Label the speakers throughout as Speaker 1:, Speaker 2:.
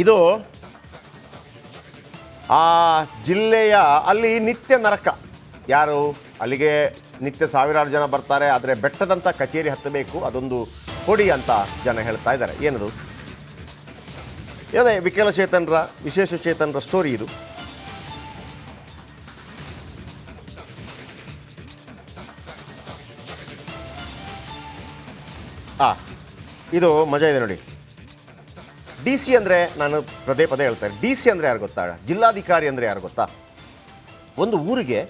Speaker 1: ಇದು ಆ ಜಿಲ್ಲೆಯ ಅಲ್ಲಿ ನಿತ್ಯ ನರಕ. ಯಾರು ಅಲ್ಲಿಗೆ ನಿತ್ಯ ಸಾವಿರಾರು ಜನ ಬರ್ತಾರೆ, ಆದರೆ ಬೆಟ್ಟದಂಥ ಕಚೇರಿ ಹತ್ತಬೇಕು, ಅದೊಂದು ಕೊಡಿ ಅಂತ ಜನ ಹೇಳ್ತಾ ಇದ್ದಾರೆ. ಏನದು? ಅದೇ ವಿಕಲಚೇತನರ, ವಿಶೇಷ ಚೇತನರ ಸ್ಟೋರಿ ಇದು. ಇದು ಮಜಾ ಇದೆ ನೋಡಿ. ಡಿ ಸಿ ಅಂದರೆ, ನಾನು ಪದೇ ಪದೇ ಹೇಳ್ತಾರೆ, ಡಿ ಸಿ ಅಂದರೆ ಯಾರು ಗೊತ್ತಾ? ಜಿಲ್ಲಾಧಿಕಾರಿ ಅಂದರೆ ಯಾರು ಗೊತ್ತಾ? ಒಂದು ಊರಿಗೆ,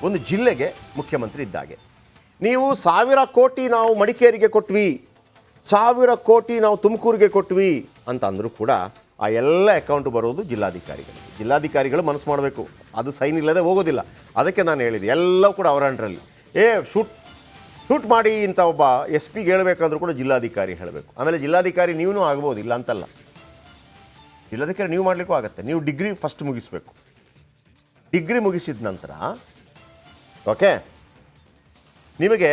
Speaker 1: ಒಂದು ಜಿಲ್ಲೆಗೆ ಮುಖ್ಯಮಂತ್ರಿ ಇದ್ದಾಗೆ. ನೀವು 1000 ಕೋಟಿ ನಾವು ಮಡಿಕೇರಿಗೆ ಕೊಟ್ವಿ, 1000 ಕೋಟಿ ನಾವು ತುಮಕೂರಿಗೆ ಕೊಟ್ವಿ ಅಂತ ಅಂದರೂ ಕೂಡ ಆ ಎಲ್ಲ ಅಕೌಂಟು ಬರೋದು ಜಿಲ್ಲಾಧಿಕಾರಿಗಳು. ಜಿಲ್ಲಾಧಿಕಾರಿಗಳು ಮನಸ್ಸು ಮಾಡಬೇಕು, ಅದು ಸೈನ್ ಇಲ್ಲದೆ ಹೋಗೋದಿಲ್ಲ. ಅದಕ್ಕೆ ನಾನು ಹೇಳಿದೆ, ಎಲ್ಲವೂ ಕೂಡ ಅವರ ಅಂಡರಲ್ಲಿ. ಶೂಟ್ ಮಾಡಿ ಇಂಥ ಒಬ್ಬ ಎಸ್ ಪಿಗೆ ಹೇಳಬೇಕಾದ್ರೂ ಕೂಡ ಜಿಲ್ಲಾಧಿಕಾರಿ ಹೇಳಬೇಕು. ಆಮೇಲೆ ಜಿಲ್ಲಾಧಿಕಾರಿ ನೀವೂ ಆಗ್ಬೋದು, ಇಲ್ಲ ಅಂತಲ್ಲ. ಜಿಲ್ಲಾಧಿಕಾರಿ ನೀವು ಮಾಡಲಿಕ್ಕೂ ಆಗುತ್ತೆ. ನೀವು ಡಿಗ್ರಿ ಫಸ್ಟ್ ಮುಗಿಸ್ಬೇಕು. ಡಿಗ್ರಿ ಮುಗಿಸಿದ ನಂತರ ಓಕೆ, ನಿಮಗೆ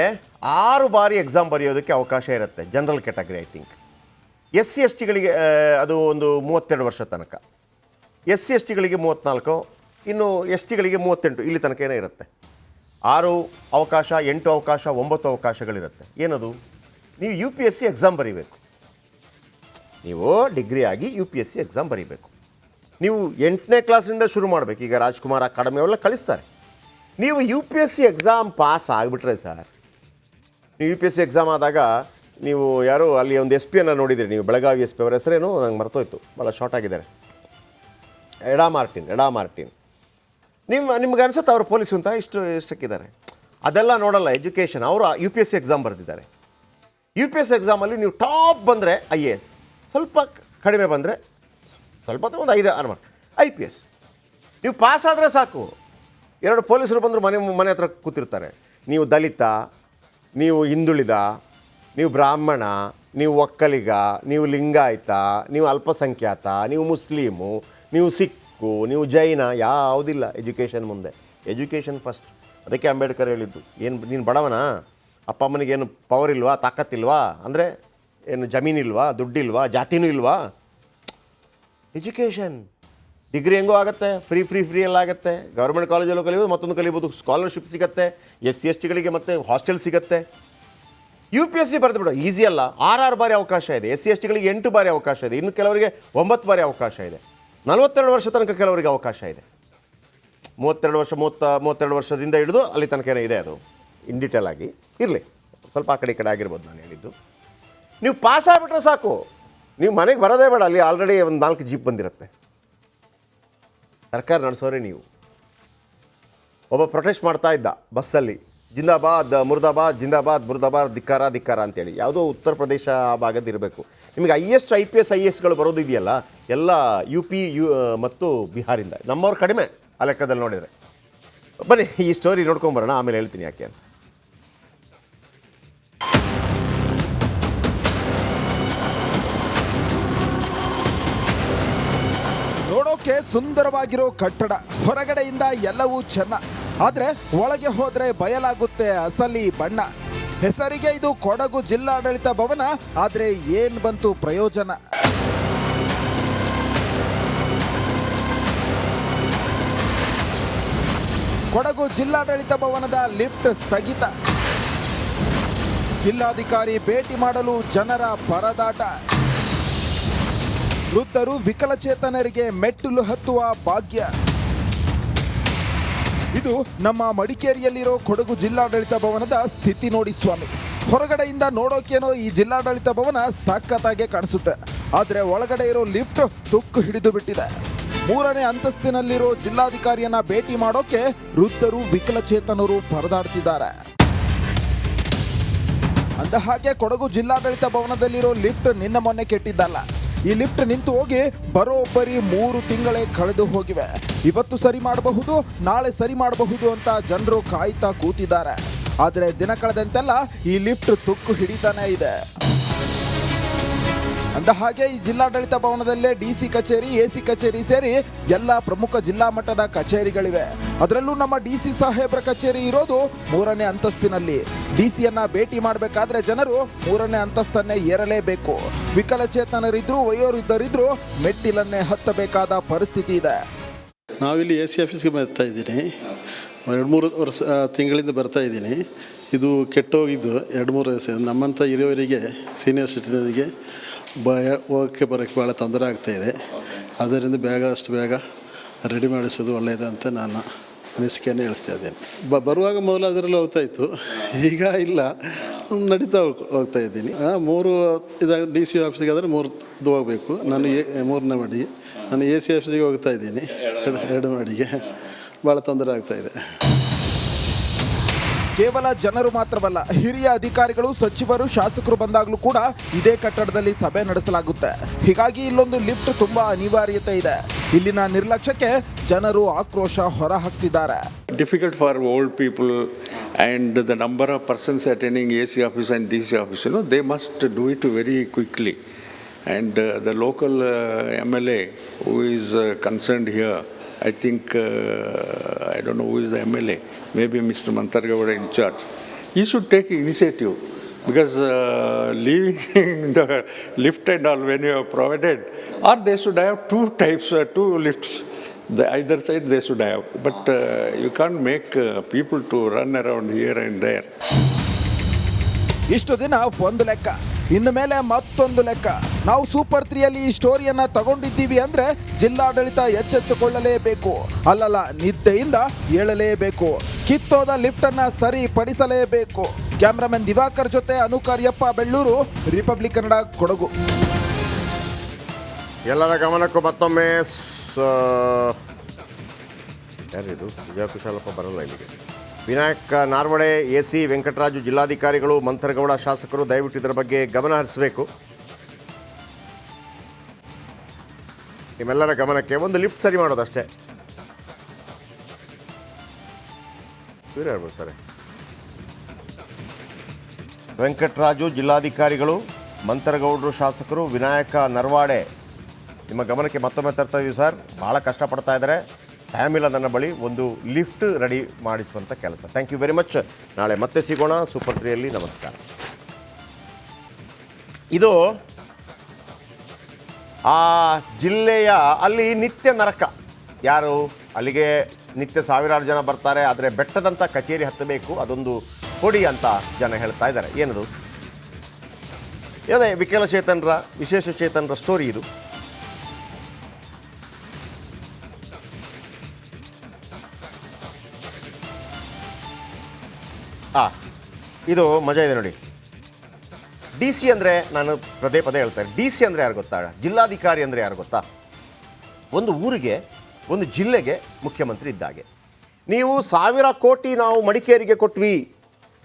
Speaker 1: 6 ಬಾರಿ ಎಕ್ಸಾಮ್ ಬರೆಯೋದಕ್ಕೆ ಅವಕಾಶ ಇರುತ್ತೆ. General category I think. S C S ಟಿಗಳಿಗೆ ಅದು ಒಂದು 32 ವರ್ಷ ತನಕ, ಎಸ್ ಸಿ ಎಸ್ ಟಿಗಳಿಗೆ 34, ಇನ್ನು ಎಸ್ ಟಿಗಳಿಗೆ 38, ಇಲ್ಲಿ ತನಕ ಏನೋ ಇರುತ್ತೆ. 6 ಅವಕಾಶ, 8 ಅವಕಾಶ, 9 ಅವಕಾಶಗಳಿರುತ್ತೆ. ಏನದು? ನೀವು U P S C exam ಬರೀಬೇಕು. ನೀವು ಡಿಗ್ರಿ ಆಗಿ U P S C exam ಬರೀಬೇಕು. ನೀವು 8ನೇ ಕ್ಲಾಸಿನಿಂದ ಶುರು ಮಾಡಬೇಕು. ಈಗ ರಾಜ್ಕುಮಾರ್ ಅಕಾಡೆಮಿ ಅವೆಲ್ಲ ಕಳಿಸ್ತಾರೆ. ನೀವು U P S C exam pass ಆಗಿಬಿಟ್ರೆ ಸರ್, ನೀವು U P S C exam ಆದಾಗ ನೀವು ಯಾರು ಅಲ್ಲಿ ಒಂದು ಎಸ್ ಪಿಯನ್ನು ನೋಡಿದಿರಿ ನೀವು, ಬೆಳಗಾವಿ ಎಸ್ ಪಿ, ಅವರ ಹೆಸರೇನು ನಂಗೆ ಮರ್ತೋಯ್ತು, ಭಾಳ ಶಾರ್ಟ್ ಆಗಿದ್ದಾರೆ, ಎಡಾ ಮಾರ್ಟಿನ್. ನಿಮ್ಗೆ ಅನ್ಸುತ್ತೆ ಅವ್ರು ಪೊಲೀಸು ಅಂತ ಇಷ್ಟಕ್ಕಿದ್ದಾರೆ. ಅದೆಲ್ಲ ನೋಡಲ್ಲ ಎಜುಕೇಷನ್. ಅವರು U P S C exam ಬರೆದಿದ್ದಾರೆ. ಯು ಪಿ ಎಸ್ ಸಿ ಎಕ್ಸಾಮಲ್ಲಿ ನೀವು ಟಾಪ್ ಬಂದರೆ IAS, ಸ್ವಲ್ಪ ಕಡಿಮೆ ಬಂದರೆ ಸ್ವಲ್ಪ ಒಂದು 5-6 ಮಾರ್ಕ್ IPS. ನೀವು ಪಾಸ್ ಆದರೆ ಸಾಕು. 2 ಪೊಲೀಸರು ಬಂದರು ಮನೆ ಹತ್ರ ಕೂತಿರ್ತಾರೆ. ನೀವು ದಲಿತ, ನೀವು ಹಿಂದುಳಿದ, ನೀವು ಬ್ರಾಹ್ಮಣ, ನೀವು ಒಕ್ಕಲಿಗ, ನೀವು ಲಿಂಗಾಯತ, ನೀವು ಅಲ್ಪಸಂಖ್ಯಾತ, ನೀವು ಮುಸ್ಲಿಮು, ನೀವು ಸಿಕ್ಕು, ನೀವು ಜೈನ, ಯಾವುದಿಲ್ಲ ಎಜುಕೇಷನ್ ಮುಂದೆ. Education first. ಅದಕ್ಕೆ ಅಂಬೇಡ್ಕರ್ ಹೇಳಿದ್ದು, ಏನು ನೀನು ಬಡವನ, ಅಪ್ಪ ಅಮ್ಮನಿಗೇನು ಪವರ್ ಇಲ್ವಾ, ತಾಕತ್ತಿಲ್ವಾ, ಅಂದರೆ ಏನು ಜಮೀನಿಲ್ವಾ, ದುಡ್ಡಿಲ್ವಾ, ಜಾತಿನೂ ಇಲ್ವಾ? ಎಜುಕೇಷನ್. ಡಿಗ್ರಿ ಹೆಂಗೋ ಆಗುತ್ತೆ, ಫ್ರೀ ಎಲ್ಲ ಆಗುತ್ತೆ. ಗೌರ್ಮೆಂಟ್ ಕಾಲೇಜಲ್ಲೂ ಕಲಿಬೋದು, ಮತ್ತೊಂದು ಕಲಿಬೋದು, ಸ್ಕಾಲರ್ಶಿಪ್ ಸಿಗುತ್ತೆ, ಎಸ್ ಸಿ ಎಸ್ ಟಿಗಳಿಗೆ ಮತ್ತು ಹಾಸ್ಟೆಲ್ ಸಿಗುತ್ತೆ. ಯು ಪಿ ಎಸ್ ಸಿ ಬರೆದು ಬಿಡೋ, ಈಸಿ ಅಲ್ಲ. 6 ಬಾರಿ ಅವಕಾಶ ಇದೆ. ಎಸ್ ಸಿ ಎಸ್ ಟಿಗಳಿಗೆ 8 ಬಾರಿ ಅವಕಾಶ ಇದೆ. ಇನ್ನು ಕೆಲವರಿಗೆ 9 ಬಾರಿ ಅವಕಾಶ ಇದೆ. 42 ವರ್ಷ ತನಕ ಕೆಲವರಿಗೆ ಅವಕಾಶ ಇದೆ. 32 ವರ್ಷದಿಂದ ಹಿಡಿದು ಅಲ್ಲಿ ತನಕ ಏನೋ ಇದೆ. ಅದು ಇನ್ ಡೀಟೇಲ್ ಆಗಿ ಇರಲಿ, ಸ್ವಲ್ಪ ಆ ಕಡೆ ಆಗಿರ್ಬೋದು ನಾನು ಹೇಳಿದ್ದು. ನೀವು ಪಾಸ್ ಆಗಿಬಿಟ್ರೆ ಸಾಕು, ನೀವು ಮನೆಗೆ ಬರೋದೇ ಬೇಡ. ಅಲ್ಲಿ ಆಲ್ರೆಡಿ ಒಂದು 4 ಜೀಪ್ ಬಂದಿರುತ್ತೆ. ಸರ್ಕಾರ ನಡೆಸೋರೆ ನೀವು. ಒಬ್ಬ ಪ್ರೊಟೆಸ್ಟ್ ಮಾಡ್ತಾ ಇದ್ದ ಬಸ್ಸಲ್ಲಿ, ಜಿಂದಾಬಾದ್ ಮುರ್ದಾಬಾದ್, ಜಿಂದಾಬಾದ್ ಮುರ್ದಾಬಾದ್, ಧಿಕ್ಕಾರ ಅಂತೇಳಿ. ಯಾವುದೋ ಉತ್ತರ ಪ್ರದೇಶ ಆ ಭಾಗದ್ದು ಇರಬೇಕು. ನಿಮಗೆ IAS IPS IASಗಳು ಬರೋದು ಇದೆಯಲ್ಲ, ಎಲ್ಲ UP ಮತ್ತು ಬಿಹಾರಿಂದ. ನಮ್ಮವ್ರು ಕಡಿಮೆ ಆ ಲೆಕ್ಕದಲ್ಲಿ ನೋಡಿದರೆ. ಬನ್ನಿ ಈ ಸ್ಟೋರಿ ನೋಡ್ಕೊಂಬರೋಣ, ಆಮೇಲೆ ಹೇಳ್ತೀನಿ ಯಾಕೆ ಅಂತ.
Speaker 2: ನೋಡೋಕೆ ಸುಂದರವಾಗಿರೋ ಕಟ್ಟಡ, ಹೊರಗಡೆಯಿಂದ ಎಲ್ಲವೂ ಚೆನ್ನ, ಆದ್ರೆ ಒಳಗೆ ಹೋದ್ರೆ ಬಯಲಾಗುತ್ತೆ ಅಸಲಿ ಬಣ್ಣ. ಹೆಸರಿಗೆ ಇದು ಕೊಡಗು ಜಿಲ್ಲಾಡಳಿತ ಭವನ, ಆದ್ರೆ ಏನ್ ಬಂತು ಪ್ರಯೋಜನ? ಕೊಡಗು ಜಿಲ್ಲಾಡಳಿತ ಭವನದ ಲಿಫ್ಟ್ ಸ್ಥಗಿತ. ಜಿಲ್ಲಾಧಿಕಾರಿ ಭೇಟಿ ಮಾಡಲು ಜನರ ಪರದಾಟ. ವೃದ್ಧರು, ವಿಕಲಚೇತನರಿಗೆ ಮೆಟ್ಟಿಲು ಹತ್ತುವ ಭಾಗ್ಯ. ಇದು ನಮ್ಮ ಮಡಿಕೇರಿಯಲ್ಲಿರೋ ಕೊಡಗು ಜಿಲ್ಲಾಡಳಿತ ಭವನದ ಸ್ಥಿತಿ ನೋಡಿ ಸ್ವಾಮಿ. ಹೊರಗಡೆಯಿಂದ ನೋಡೋಕೇನೋ ಈ ಜಿಲ್ಲಾಡಳಿತ ಭವನ ಸಖತ್ತಾಗೆ ಕಾಣಿಸುತ್ತೆ, ಆದ್ರೆ ಒಳಗಡೆ ಇರೋ ಲಿಫ್ಟ್ ತುಕ್ಕು ಹಿಡಿದು ಬಿಟ್ಟಿದೆ. 3ನೇ ಅಂತಸ್ತಿನಲ್ಲಿರೋ ಜಿಲ್ಲಾಧಿಕಾರಿಯನ್ನ ಭೇಟಿ ಮಾಡೋಕೆ ವೃದ್ಧರು, ವಿಕಲಚೇತನರು ಪರದಾಡ್ತಿದ್ದಾರೆ. ಅಂದ ಹಾಗೆ ಕೊಡಗು ಜಿಲ್ಲಾಡಳಿತ ಭವನದಲ್ಲಿರೋ ಲಿಫ್ಟ್ ನಿನ್ನ ಮೊನ್ನೆ ಕೆಟ್ಟಿದ್ದಲ್ಲ. ಈ ಲಿಫ್ಟ್ ನಿಂತು ಹೋಗಿ ಬರೋಬ್ಬರಿ 3 ತಿಂಗಳೇ ಕಳೆದು ಹೋಗಿವೆ. ಇವತ್ತು ಸರಿ ಮಾಡಬಹುದು, ನಾಳೆ ಸರಿ ಮಾಡಬಹುದು ಅಂತ ಜನರು ಕಾಯ್ತಾ ಕೂತಿದ್ದಾರೆ. ಆದರೆ ದಿನ ಕಳೆದಂತೆಲ್ಲ ಈ ಲಿಫ್ಟ್ ತುಕ್ಕು ಹಿಡಿತಾನೆ ಇದೆ. ಅಂದ ಹಾಗೆ ಈ ಜಿಲ್ಲಾಡಳಿತ ಭವನದಲ್ಲೇ ಡಿಸಿ ಕಚೇರಿ, ಎಸಿ ಕಚೇರಿ ಸೇರಿ ಎಲ್ಲ ಪ್ರಮುಖ ಜಿಲ್ಲಾ ಮಟ್ಟದ ಕಚೇರಿಗಳಿವೆ. ಅದರಲ್ಲೂ ನಮ್ಮ ಡಿಸಿ ಸಾಹೇಬ್ರ ಕಚೇರಿ ಇರೋದು 3ನೇ ಅಂತಸ್ತಿನಲ್ಲಿ. ಡಿಸಿಯನ್ನ ಭೇಟಿ ಮಾಡಬೇಕಾದ್ರೆ ಜನರು 3ನೇ ಅಂತಸ್ತನ್ನೇ ಏರಲೇಬೇಕು. ವಿಕಲಚೇತನರಿದ್ರು, ವಯೋವೃದ್ಧರಿದ್ರು ಮೆಟ್ಟಿಲನ್ನೇ ಹತ್ತಬೇಕಾದ ಪರಿಸ್ಥಿತಿ ಇದೆ.
Speaker 3: ನಾವಿಲ್ಲಿ ಎ ಸಿ ಆಫೀಸ್ಗೆ ಬರ್ತಾ ಇದ್ದೀನಿ. 2-3 ವರ್ಷ ತಿಂಗಳಿಂದ ಬರ್ತಾ ಇದ್ದೀನಿ. ಇದು ಕೆಟ್ಟೋಗಿದ್ದು 2-3 ವರ್ಷ. ನಮ್ಮಂಥ ಹಿರಿಯವರಿಗೆ, ಸೀನಿಯರ್ ಸಿಟಿಜನ್ಗೆ ಹೋಗೋಕ್ಕೆ ಬರೋಕ್ಕೆ ಭಾಳ ತೊಂದರೆ ಆಗ್ತಾಯಿದೆ. ಆದ್ದರಿಂದ ಅಷ್ಟು ಬೇಗ ರೆಡಿ ಮಾಡಿಸೋದು ಒಳ್ಳೆಯದು ಅಂತ ನಾನು ಅನಿಸಿಕೆಯನ್ನು ಹೇಳಿಸ್ತಾ ಇದ್ದೇನೆ. ಬರುವಾಗ ಮೊದಲು ಅದರಲ್ಲಿ ಹೋಗ್ತಾಯಿತ್ತು, ಈಗ ಇಲ್ಲ, ನಡೀತಾ ಹೋಗ್ತಾ ಇದ್ದೀನಿ. 3 ಇದಾಗ ಡಿ ಸಿ ಆಫೀಸಿಗೆ ಆದರೆ 3 ಹೋಗಬೇಕು. ನಾನು 3ನೇ ಮಡಿಗೆ, ನಾನು ಎ ಸಿ ಆಫೀಸಿಗೆ ಹೋಗ್ತಾ ಇದ್ದೀನಿ 2 ಮಡಿಗೆ. ಭಾಳ ತೊಂದರೆ ಆಗ್ತಾಯಿದೆ.
Speaker 2: ಕೇವಲ ಜನರು ಮಾತ್ರವಲ್ಲ, ಹಿರಿಯ ಅಧಿಕಾರಿಗಳು, ಸಚಿವರು, ಶಾಸಕರು ಬಂದಾಗಲೂ ಕೂಡ ಇದೇ ಕಟ್ಟಡದಲ್ಲಿ ಸಭೆ ನಡೆಸಲಾಗುತ್ತೆ. ಹೀಗಾಗಿ ಇಲ್ಲೊಂದು ಲಿಫ್ಟ್ ತುಂಬಾ ಅನಿವಾರ್ಯತೆ ಇದೆ. ಇಲ್ಲಿನ ನಿರ್ಲಕ್ಷ್ಯಕ್ಕೆ ಜನರು ಆಕ್ರೋಶ ಹೊರಹಾಕ್ತಿದ್ದಾರೆ.
Speaker 4: Difficult for old people and the number of persons attending AC office and DC office, they must do it very quickly. And the local MLA who is concerned here, I think, I don't know who is the MLA, maybe Mr. Mantargavada in charge. He should take initiative, because leaving the lift and all when you have provided, or they should have 2 types, 2 lifts. Either side they should have. But you can't make people to run around here and there.
Speaker 2: ಇಷ್ಟು ದಿನ ಒಂದು ಲೆಕ್ಕ, ಇನ್ನು ಮೇಲೆ ಮತ್ತೊಂದು ಲೆಕ್ಕ. ನಾವು super 3ಯಲ್ಲಿ ಈ ಸ್ಟೋರಿಯನ್ನ ತಗೊಂಡಿದ್ದೀವಿ ಅಂದ್ರೆ ಜಿಲ್ಲಾಡಳಿತ ಎಚ್ಚೆತ್ತುಕೊಳ್ಳಲೇಬೇಕು. ಅಲ್ಲಲ್ಲ, ನಿದ್ದೆಯಿಂದ ಏಳಲೇಬೇಕು. ಕಿತ್ತೋದ ಲಿಫ್ಟ್ ಅನ್ನ ಸರಿಪಡಿಸಲೇಬೇಕು. ಕ್ಯಾಮ್ರಾಮನ್ ದಿವಾಕರ್ ಜೊತೆ ಅನುಕಾರ್ಯಪ್ಪ, ಬೆಳ್ಳೂರು, ರಿಪಬ್ಲಿಕ್ ಕನ್ನಡ, ಕೊಡಗು.
Speaker 1: ಎಲ್ಲರ ಗಮನಕ್ಕೂ ಮತ್ತೊಮ್ಮೆ ಯಾರಿದು ವಿಜಯಕುಶಾಲಪ್ಪ ಬರಲ್ಲ ಇಲ್ಲಿಗೆ. ವಿನಾಯಕ್ ನಾರ್ವಡೆ, AC ವೆಂಕಟರಾಜು ಜಿಲ್ಲಾಧಿಕಾರಿಗಳು, ಮಂಥರಗೌಡ ಶಾಸಕರು ದಯವಿಟ್ಟು ಇದರ ಬಗ್ಗೆ ಗಮನ ಹರಿಸಬೇಕು. ನಿಮ್ಮೆಲ್ಲರ ಗಮನಕ್ಕೆ ಒಂದು ಲಿಫ್ಟ್ ಸರಿ ಮಾಡೋದಷ್ಟೇ. ಇವ್ರು ಹೇಳ್ಬಿಡ್ತಾರೆ. ವೆಂಕಟರಾಜು ಜಿಲ್ಲಾಧಿಕಾರಿಗಳು, ಮಂಥರಗೌಡರು ಶಾಸಕರು, ವಿನಾಯಕ ನರ್ವಾಡೆ, ನಿಮ್ಮ ಗಮನಕ್ಕೆ ಮತ್ತೊಮ್ಮೆ ತರ್ತಾ ಇದ್ದೀವಿ ಸರ್. ಭಾಳ ಕಷ್ಟಪಡ್ತಾ ಇದ್ದಾರೆ. ಟೈಮ್ ಇಲ್ಲ ನನ್ನ ಬಳಿ, ಒಂದು ಲಿಫ್ಟ್ ರೆಡಿ ಮಾಡಿಸುವಂಥ ಕೆಲಸ. Thank you very much. ನಾಳೆ ಮತ್ತೆ ಸಿಗೋಣ ಸೂಪರ್ 3ಯಲ್ಲಿ. ನಮಸ್ಕಾರ. ಇದು ಆ ಜಿಲ್ಲೆಯ ಅಲ್ಲಿ ನಿತ್ಯ ನರಕ. ಯಾರು ಅಲ್ಲಿಗೆ ನಿತ್ಯ ಸಾವಿರಾರು ಜನ ಬರ್ತಾರೆ, ಆದರೆ ಬೆಟ್ಟದಂಥ ಕಚೇರಿ ಹತ್ತಬೇಕು, ಅದೊಂದು ಕೊಡಿ ಅಂತ ಜನ ಹೇಳ್ತಾ ಇದ್ದಾರೆ. ಏನದು? ಅದೇ ವಿಕಲಚೇತನರ, ವಿಶೇಷ ಚೇತನರ ಸ್ಟೋರಿ ಇದು. ಇದು ಮಜಾ ಇದೆ ನೋಡಿ. DC ಅಂದರೆ, ನಾನು ಪದೇ ಹೇಳ್ತಾರೆ, DC ಅಂದರೆ ಯಾರು ಗೊತ್ತಾ? ಜಿಲ್ಲಾಧಿಕಾರಿ ಅಂದರೆ ಯಾರು ಗೊತ್ತಾ? ಒಂದು ಊರಿಗೆ, ಒಂದು ಜಿಲ್ಲೆಗೆ ಮುಖ್ಯಮಂತ್ರಿ ಇದ್ದಾಗೆ. ನೀವು 1000 ಕೋಟಿ ನಾವು ಮಡಿಕೇರಿಗೆ ಕೊಟ್ವಿ,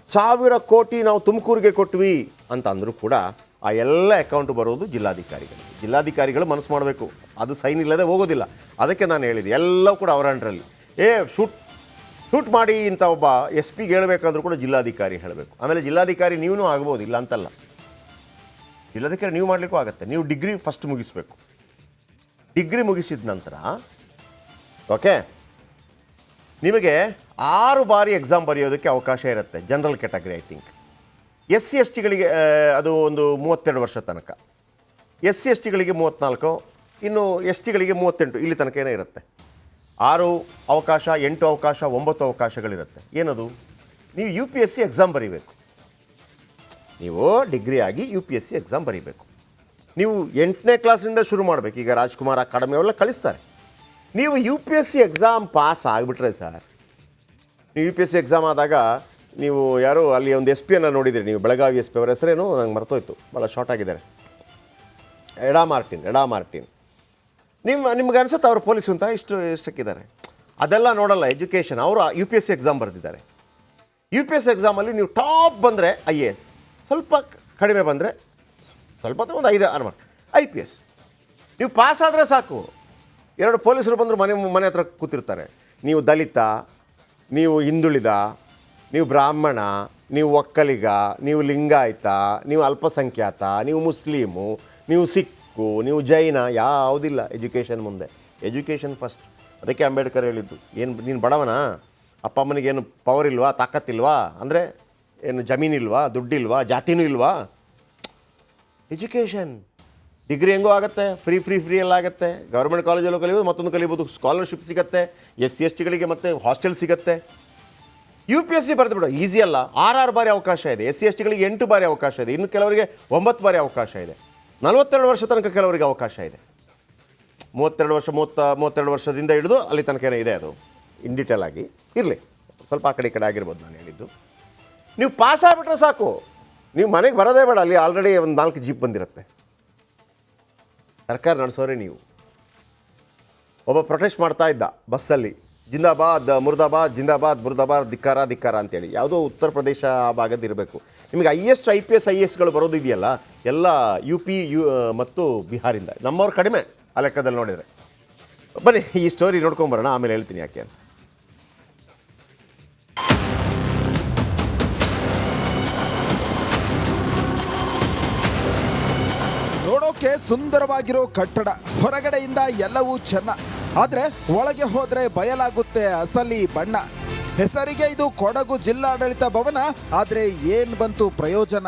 Speaker 1: 1000 ಕೋಟಿ ನಾವು ತುಮಕೂರಿಗೆ ಕೊಟ್ವಿ ಅಂತ ಅಂದರೂ ಕೂಡ ಆ ಎಲ್ಲ ಅಕೌಂಟು ಬರೋದು ಜಿಲ್ಲಾಧಿಕಾರಿಗಳು. ಜಿಲ್ಲಾಧಿಕಾರಿಗಳು ಮನಸ್ಸು ಮಾಡಬೇಕು, ಅದು ಸೈನ್ ಇಲ್ಲದೆ ಹೋಗೋದಿಲ್ಲ. ಅದಕ್ಕೆ ನಾನು ಹೇಳಿದೆ, ಎಲ್ಲವೂ ಕೂಡ ಅವರ ಅಂಡ್ರಲ್ಲಿ. ಶೂಟ್ ಮಾಡಿ ಇಂಥ ಒಬ್ಬ SP ಹೇಳಬೇಕಾದ್ರೂ ಕೂಡ ಜಿಲ್ಲಾಧಿಕಾರಿ ಹೇಳಬೇಕು. ಆಮೇಲೆ ಜಿಲ್ಲಾಧಿಕಾರಿ ನೀವೂ ಆಗ್ಬೋದು, ಇಲ್ಲ ಅಂತಲ್ಲ. ಜಿಲ್ಲಾಧಿಕಾರಿ ನೀವು ಮಾಡಲಿಕ್ಕೂ ಆಗುತ್ತೆ. ನೀವು ಡಿಗ್ರಿ ಫಸ್ಟ್ ಮುಗಿಸ್ಬೇಕು. ಡಿಗ್ರಿ ಮುಗಿಸಿದ ನಂತರ ಓಕೆ, ನಿಮಗೆ 6 ಬಾರಿ ಎಕ್ಸಾಮ್ ಬರೆಯೋದಕ್ಕೆ ಅವಕಾಶ ಇರುತ್ತೆ. General category I think. SC STಗಳಿಗೆ ಅದು ಒಂದು 32 ವರ್ಷ ತನಕ, SC STಗಳಿಗೆ 34, ಇನ್ನು STಗಳಿಗೆ 38, ಇಲ್ಲಿ ತನಕ ಏನೋ ಇರುತ್ತೆ. 6 ಅವಕಾಶ, 8 ಅವಕಾಶ, 9 ಅವಕಾಶಗಳಿರುತ್ತೆ. ಏನದು? ನೀವು UPSC ಎಕ್ಸಾಮ್ ಬರೀಬೇಕು. ನೀವು ಡಿಗ್ರಿ ಆಗಿ UPSC ಎಕ್ಸಾಮ್ ಬರೀಬೇಕು. ನೀವು 8ನೇ ಕ್ಲಾಸಿನಿಂದ ಶುರು ಮಾಡಬೇಕು. ಈಗ ರಾಜ್ಕುಮಾರ್ ಅಕಾಡೆಮಿ ಅವೆಲ್ಲ ಕಲಿಸ್ತಾರೆ. ನೀವು UPSC ಎಕ್ಸಾಮ್ ಪಾಸ್ ಆಗಿಬಿಟ್ರೆ ಸರ್, ನೀವು UPSC ಎಕ್ಸಾಮ್ ಆದಾಗ ನೀವು ಯಾರು ಅಲ್ಲಿ ಒಂದು SP ಅನ್ನು ನೋಡಿದಿರಿ ನೀವು, ಬೆಳಗಾವಿ SP, ಅವರ ಹೆಸರೇನು ನಂಗೆ ಮರ್ತೋಯ್ತು, ಭಾಳ ಶಾರ್ಟ್ ಆಗಿದ್ದಾರೆ, ಎಡಾ ಮಾರ್ಟಿನ್. ನಿಮ್ಗೆ ಅನ್ಸುತ್ತೆ ಅವ್ರು ಪೊಲೀಸು ಅಂತ ಇಷ್ಟಕ್ಕಿದ್ದಾರೆ. ಅದೆಲ್ಲ ನೋಡಲ್ಲ ಎಜುಕೇಷನ್. ಅವರು UPSC ಎಕ್ಸಾಮ್ ಬರೆದಿದ್ದಾರೆ. UPSC ಎಕ್ಸಾಮಲ್ಲಿ ನೀವು ಟಾಪ್ ಬಂದರೆ IAS, ಸ್ವಲ್ಪ ಕಡಿಮೆ ಬಂದರೆ ಸ್ವಲ್ಪ ಒಂದು 5-6 ಮಾರ್ಕ್ IPS. ನೀವು ಪಾಸ್ ಆದರೆ ಸಾಕು. 2 ಪೊಲೀಸರು ಬಂದರು ಮನೆ ಹತ್ರ ಕೂತಿರ್ತಾರೆ. ನೀವು ದಲಿತ, ನೀವು ಹಿಂದುಳಿದ, ನೀವು ಬ್ರಾಹ್ಮಣ, ನೀವು ಒಕ್ಕಲಿಗ, ನೀವು ಲಿಂಗಾಯತ, ನೀವು ಅಲ್ಪಸಂಖ್ಯಾತ, ನೀವು ಮುಸ್ಲಿಮು, ನೀವು ಸಿಕ್ಕು, ನೀವು ಜೈನ, ಯಾವುದಿಲ್ಲ ಎಜುಕೇಷನ್ ಮುಂದೆ. Education first. ಅದಕ್ಕೆ ಅಂಬೇಡ್ಕರ್ ಹೇಳಿದ್ದು, ಏನು ನೀನು ಬಡವನ, ಅಪ್ಪ ಅಮ್ಮನಿಗೇನು ಪವರ್ ಇಲ್ವಾ, ತಾಕತ್ತಿಲ್ವಾ, ಅಂದರೆ ಏನು ಜಮೀನಿಲ್ವಾ, ದುಡ್ಡಿಲ್ವಾ, ಜಾತಿನೂ ಇಲ್ವಾ, ಎಜುಕೇಷನ್. ಡಿಗ್ರಿ ಹೆಂಗೋ ಆಗುತ್ತೆ, ಫ್ರೀ ಎಲ್ಲ ಆಗುತ್ತೆ. ಗೌರ್ಮೆಂಟ್ ಕಾಲೇಜಲ್ಲೂ ಕಲಿಬೋದು, ಮತ್ತೊಂದು ಕಲಿಬೋದು, ಸ್ಕಾಲರ್ಶಿಪ್ ಸಿಗುತ್ತೆ, SC STಗಳಿಗೆ ಮತ್ತೆ ಹಾಸ್ಟೆಲ್ ಸಿಗುತ್ತೆ. UPSC ಬರೆದು ಬಿಡು, ಈಸಿ ಅಲ್ಲ. 6 ಬಾರಿ ಅವಕಾಶ ಇದೆ. SC STಗಳಿಗೆ 8 ಬಾರಿ ಅವಕಾಶ ಇದೆ. ಇನ್ನು ಕೆಲವರಿಗೆ 9 ಬಾರಿ ಅವಕಾಶ ಇದೆ. 42 ವರ್ಷ ತನಕ ಕೆಲವರಿಗೆ ಅವಕಾಶ ಇದೆ. 32 ವರ್ಷದಿಂದ ಹಿಡಿದು ಅಲ್ಲಿ ತನಕ ಏನೋ ಇದೆ, ಅದು ಇನ್ ಡೀಟೇಲ್ ಆಗಿ ಇರಲಿ, ಸ್ವಲ್ಪ ಆ ಕಡೆ ಆಗಿರ್ಬೋದು ನಾನು ಹೇಳಿದ್ದು. ನೀವು ಪಾಸ್ ಆಗಿಬಿಟ್ರೆ ಸಾಕು, ನೀವು ಮನೆಗೆ ಬರೋದೇ ಬೇಡ, ಅಲ್ಲಿ ಆಲ್ರೆಡಿ ಒಂದು 4 ಜೀಪ್ ಬಂದಿರುತ್ತೆ. ಸರ್ಕಾರ ನಡೆಸೋರೆ ನೀವು. ಒಬ್ಬ ಪ್ರೊಟೆಸ್ಟ್ ಮಾಡ್ತಾ ಇದ್ದ ಬಸ್ಸಲ್ಲಿ, ಜಿಂದಾಬಾದ್ ಮುರ್ದಾಬಾದ್, ಜಿಂದಾಬಾದ್ ಮುರ್ದಾಬಾದ್, ಧಿಕ್ಕಾರ ಅಂತೇಳಿ. ಯಾವುದೋ ಉತ್ತರ ಪ್ರದೇಶ ಆ ಭಾಗದ್ದು ಇರಬೇಕು. ನಿಮಗೆ IAS IPS IASಗಳು ಬರೋದು ಇದೆಯಲ್ಲ, ಎಲ್ಲ UP ಮತ್ತು ಬಿಹಾರಿಂದ. ನಮ್ಮವ್ರು ಕಡಿಮೆ ಆ ಲೆಕ್ಕದಲ್ಲಿ ನೋಡಿದರೆ. ಬನ್ನಿ ಈ ಸ್ಟೋರಿ ನೋಡ್ಕೊಂಬರೋಣ, ಆಮೇಲೆ ಹೇಳ್ತೀನಿ ಯಾಕೆ ಅಂತ.
Speaker 2: ನೋಡೋಕೆ ಸುಂದರವಾಗಿರೋ ಕಟ್ಟಡ, ಹೊರಗಡೆಯಿಂದ ಎಲ್ಲವೂ ಚೆನ್ನ, ಆದ್ರೆ ಒಳಗೆ ಹೋದ್ರೆ ಬಯಲಾಗುತ್ತೆ ಅಸಲಿ ಬಣ್ಣ. ಹೆಸರಿಗೆ ಇದು ಕೊಡಗು ಜಿಲ್ಲಾಡಳಿತ ಭವನ, ಆದ್ರೆ ಏನ್ ಬಂತು ಪ್ರಯೋಜನ?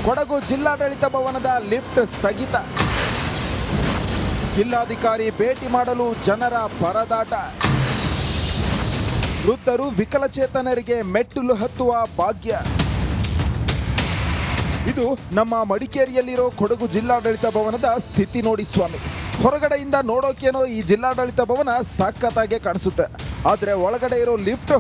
Speaker 2: ಕೊಡಗು ಜಿಲ್ಲಾಡಳಿತ ಭವನದ ಲಿಫ್ಟ್ ಸ್ಥಗಿತ. ಜಿಲ್ಲಾಧಿಕಾರಿ ಭೇಟಿ ಮಾಡಲು ಜನರ ಪರದಾಟ. ವೃದ್ಧರು, ವಿಕಲಚೇತನರಿಗೆ ಮೆಟ್ಟಿಲು ಹತ್ತುವ ಭಾಗ್ಯ. ಇದು ನಮ್ಮ ಮಡಿಕೇರಿಯಲ್ಲಿರೋ ಕೊಡಗು ಜಿಲ್ಲಾಡಳಿತ ಭವನದ ಸ್ಥಿತಿ ನೋಡಿ ಸ್ವಾಮಿ. ಹೊರಗಡೆಯಿಂದ ನೋಡೋಕೇನೋ ಈ ಜಿಲ್ಲಾಡಳಿತ ಭವನ ಸಖತ್ತಾಗೆ ಕಾಣಿಸುತ್ತೆ, ಆದ್ರೆ ಒಳಗಡೆ ಇರೋ ಲಿಫ್ಟ್